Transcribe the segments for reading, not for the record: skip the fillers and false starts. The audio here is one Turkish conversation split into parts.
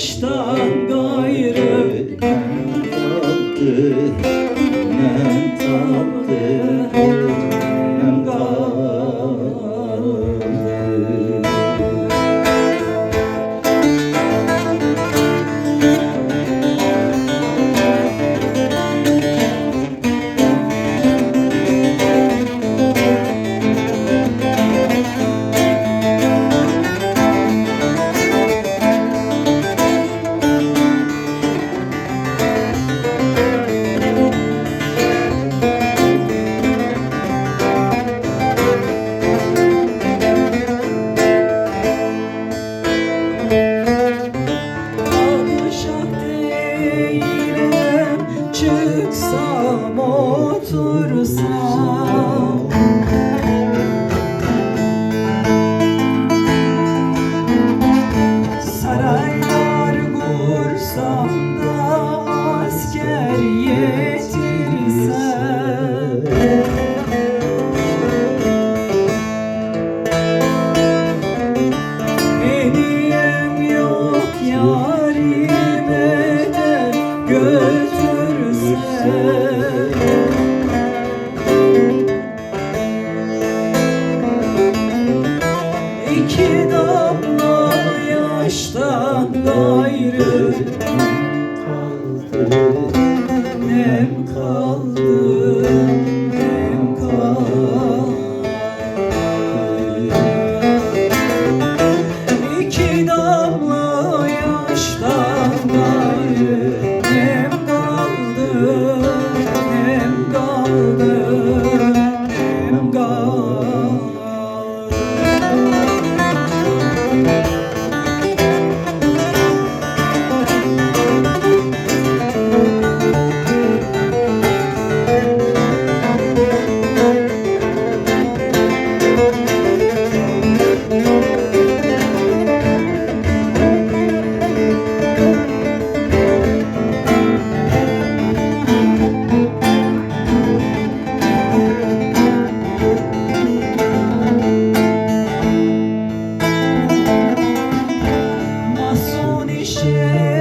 yaştan gayrı kaldı, nem kaldı, nem kaldı. Çıksam otursam saraylar kursam da asker yetirsem hediyem yok yarime de götürse. İki damla yaştan gayrı Kaldı, nem kaldı, nem kaldı. İki damla yaştan gayrı nem kaldı, nem kaldı, nem kaldı.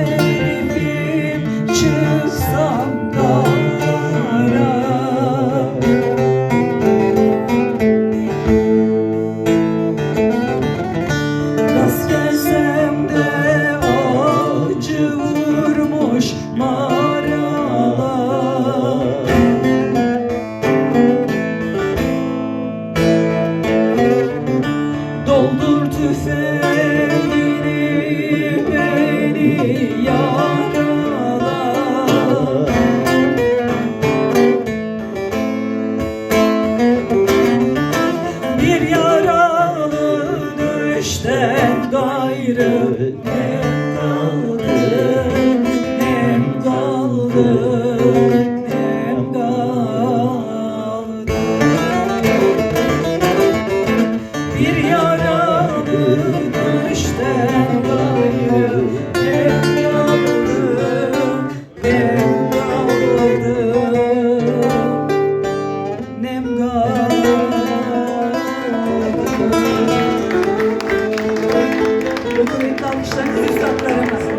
Şerifim çıksam dağlara rast gelsem de avcı vurmuş maralar. Doldur tüfeğini beni yarala. Bir yaralı düşten gayrı nem kaldı, nem kaldı, nem kaldı. Bir yaralı düşten gayrı nem kaldı, nem kaldı, nem kaldı. Kuvvetli alkışlarınızı üstadlarımız.